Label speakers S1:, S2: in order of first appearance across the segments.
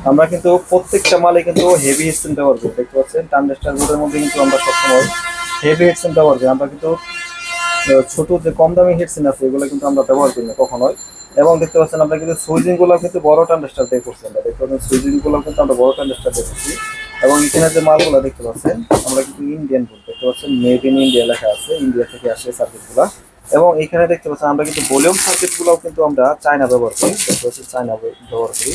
S1: আমরা কিন্তু প্রত্যেকটা মালে কিন্তু হেভি হেডসেট ব্যবহার করি, দেখতে পাচ্ছেন ট্রানজিস্টার বোর্ডের মধ্যে কিন্তু আমরা সবসময় হেভি হেডসেট ব্যবহার করি। আমরা কিন্তু ছোট যে কম দামি হেডসেট আছে এগুলো কিন্তু আমরা ব্যবহার করি না কখনোই। এবং দেখতে পাচ্ছেন আমরা কিন্তু সুইচিং গুলো কিন্তু বড় ট্রানজিস্টার দিয়ে করছি, আমরা দেখতে পাচ্ছেন সুইচিং গুলো কিন্তু আমরা বড় ট্রানজিস্টার দিয়ে করছি। এবং এখানে যে মালগুলো দেখতে পাচ্ছেন আমরা কিন্তু ইন্ডিয়ান বোর্ড, দেখতে পাচ্ছেন মেড ইন ইন্ডিয়া লেখা আছে, ইন্ডিয়া থেকে আসে সার্কিট গুলা। এবং এখানে দেখতে পাচ্ছেন আমরা কিন্তু ভলিউম সার্কিট গুলাও কিন্তু আমরা চায়না ব্যবহার করি, দেখতে পাচ্ছেন চায়না ব্যবহার করি।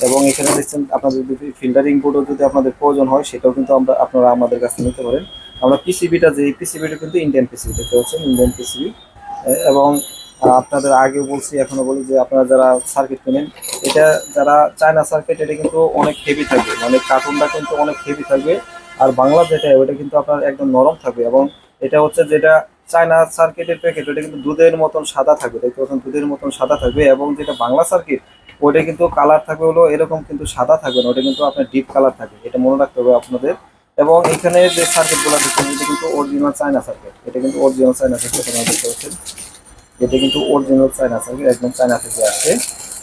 S1: এবং এখানে দেখছেন আপনাদের যদি ফিল্টারিং বোর্ডও যদি আপনাদের প্রয়োজন হয় সেটাও কিন্তু আপনারা আমাদের কাছে নিতে পারেন। আমরা পিসিবিটা যে পিসিবিটা কিন্তু ইন্ডিয়ান পিসিবি, দেখতে পাচ্ছেন ইন্ডিয়ান পিসিবি। এবং আপনাদের আগেও বলছি এখনো বলি যে আপনারা যারা সার্কিট কেনেন, এটা যারা চায়না সার্কিট এটা কিন্তু অনেক হেভি থাকবে, মানে কার্টুনটা কিন্তু অনেক হেভি থাকবে। আর বাংলা যেটা ওইটা কিন্তু আপনার একদম নরম থাকবে। এবং এটা হচ্ছে যেটা চায়না সার্কিটের প্যাকেট ওটা কিন্তু দুধের মতন সাদা থাকবে, দেখতে পাচ্ছেন দুধের মতন সাদা থাকবে। এবং যেটা বাংলা সার্কিট ওইটা কিন্তু কালার থাকবে হলো এরকম, কিন্তু সাদা থাকবে না, ওটা কিন্তু আপনার ডিপ কালার থাকবে, এটা মনে রাখতে হবে আপনাদের। এবং এখানে যে সার্কিটগুলো দেখছেন এটা কিন্তু অরিজিনাল চায়না সার্কিট, এটা কিন্তু অরিজিনাল চায়না সার্কিট আপনারা দেখতে পাচ্ছেন, এটা কিন্তু অরিজিনাল চায়না সার্কিট, একদম চায়না থেকে আসে।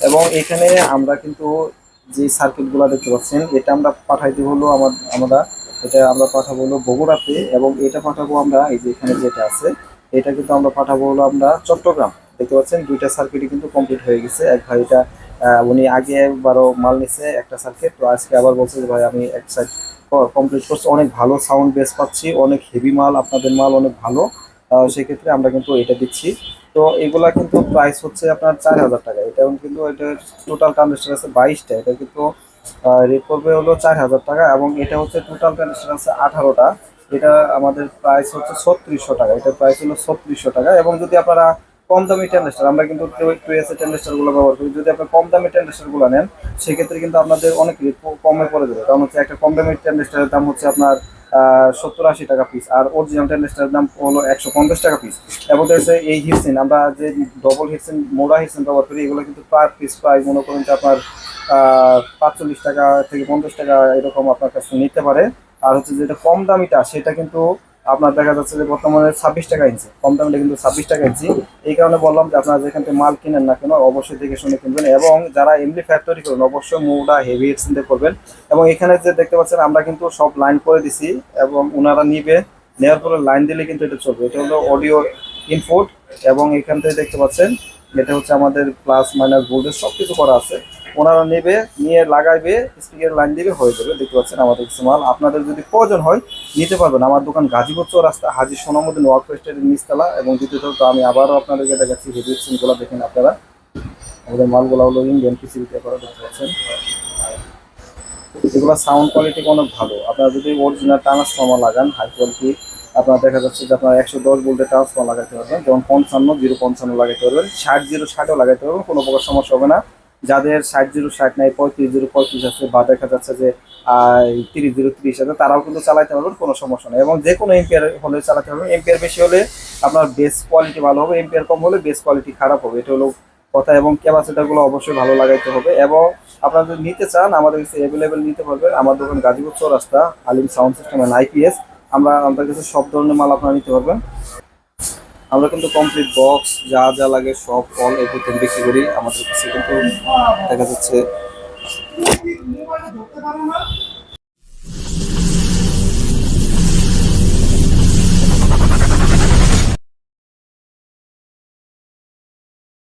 S1: এবং এখানে আমরা কিন্তু যে সার্কিটগুলো দেখতে পাচ্ছেন এটা আমরা পাঠাইতে হলো আমরা এটা আমরা পাঠাবো হলো বগুড়াতে। এবং এটা পাঠাবো আমরা এই যে এখানে যেটা আছে এটা কিন্তু আমরা পাঠাবো হলো আমরা চট্টগ্রাম। দেখতে পাচ্ছেন দুইটা সার্কিটই কিন্তু কমপ্লিট হয়ে গেছে। এক ভাই এটা উনি আগে একবারও মাল নিছে একটা সার্কিট, তো আজকে আবার বলছে যে ভাই আমি এক সাইড কমপ্লিট করছি, অনেক ভালো সাউন্ড বেস পাচ্ছি, অনেক হেভি মাল, আপনাদের মাল অনেক ভালো। সেক্ষেত্রে আমরা কিন্তু এটা দিচ্ছি। তো এগুলা কিন্তু প্রাইস হচ্ছে আপনার 4,000 টাকা। এটা কিন্তু এটা টোটাল ট্রানজিস্টার আছে 22টা, এটা কিন্তু রেট করবে হলো 4,000 টাকা। এবং এটা হচ্ছে টোটাল ট্রানজিস্টার আছে 18টা, এটা আমাদের প্রাইস হচ্ছে 3600 টাকা, এটার প্রাইস হলো 3600 টাকা। এবং যদি আপনারা কম দামি ট্রানজিস্টার, আমরা কিন্তু টু এস ট্রানজিস্টার গুলো ব্যবহার করি, যদি আপনার কম দামি ট্রানজিস্টার গুলো নেন সেক্ষেত্রে কিন্তু আপনাদের অনেক রেট কমে পড়ে দেবে। কারণ হচ্ছে একটা কম দামি ট্রানজিস্টারের দাম হচ্ছে আপনার 70-80 টাকা পিস, আর অরিজিনাল ট্রানজিস্টারের দাম হলো 150 টাকা পিস। এবং হচ্ছে এই হিটসিন আমরা যে ডবল হিটসিন মোড়া হিটসিন ব্যবহার করি এগুলো কিন্তু পার পিস প্রায় মনে করুন যে আপনার 45 টাকা থেকে 50 টাকা এরকম আপনার কাছে নিতে পারে। আর হচ্ছে যেটা কম দামিটা সেটা কিন্তু আপনার দেখা যাচ্ছে যে বর্তমানে 26 টাকা ইঞ্চি, কম দামিটা কিন্তু 26 টাকা ইঞ্চি। এই কারণে বললাম যে আপনারা যেখান থেকে মাল কিনেন না কেন অবশ্যই দেখে শুনে কিনবেন। এবং যারা এমনি ফ্যাক্টরি করেন অবশ্যই মোটা হেভি হিটসিন দিয়ে করবেন। এবং এখানে যে দেখতে পাচ্ছেন আমরা কিন্তু সব লাইন করে দিছি, এবং ওনারা নিবে, নেওয়ার পরে লাইন দিলে কিন্তু এটা চলবে। এটা হলো অডিও ইনপুট। এবং এখান থেকে দেখতে পাচ্ছেন এটা হচ্ছে আমাদের প্লাস মাইনাস ভোল্টেজ সব কিছু করা আছে। ওনারা নেবে, নিয়ে লাগাইবে, স্পিকার লাইন দিবে, হয়ে যাবে। দেখতে পাচ্ছেন আমাদের কিছু মাল আপনাদের যদি প্রয়োজন হয় নিতে পারবেন। আমার দোকান গাজীপুর চৌরাস্তা হাজী সোনামুদ্দিন ওয়ার্ক ফেস্টের নিচতলা। এবং দ্বিতীয়ত তো আমি আবারও আপনাদেরকে দেখাচ্ছি হেভি সিনগুলো দেখেন আপনারা, আমাদের মালগুলো হলো ইন্ডিয়ান পিসিবিতে করা, দেখতে পাচ্ছেন এগুলো সাউন্ড কোয়ালিটি অনেক ভালো। আপনারা যদি অরিজিনাল ট্রান্সফর্মার লাগান হাই কোয়ালিটি, আপনার দেখা যাচ্ছে যে আপনার 110 ভোল্টের ট্রান্সফর্মার লাগাতে পারবেন, যেমন 55-055 লাগাতে পারবেন, 60-060ও লাগাতে পারবেন, কোনো প্রকার সমস্যা হবে না। যাদের 60-060 নাই, 35-035 আছে, বা দেখা যাচ্ছে যে 30-030 আছে, তারাও কিন্তু চালাতে পারবেন, কোনো সমস্যা নেই। এবং যে কোনো এম্পিয়ার হলে চালাতে পারবেন। এম্পিয়ার বেশি হলে আপনার বেস কোয়ালিটি ভালো হবে, এম্পিয়ার কম হলে বেস কোয়ালিটি খারাপ হবে, এটা হলো কথা। এবং ক্যাপাসিটারগুলো অবশ্যই ভালো লাগাইতে হবে। এবং আপনারা যদি নিতে চান আমাদের কাছে অ্যাভেলেবেল নিতে পারবেন। আমার দোকান গাজীপুর চৌরাস্তা আলিম সাউন্ড সিস্টেম অ্যান্ড আইপিএস। আমাদের কাছে সব ধরনের মাল আপনারা নিতে পারবেন। আমরা কিন্তু কমপ্লিট বক্স যা যা লাগে সব অল এভরিথিং বিক্রি করি। আমাদের কাছে কিন্তু দেখা যাচ্ছে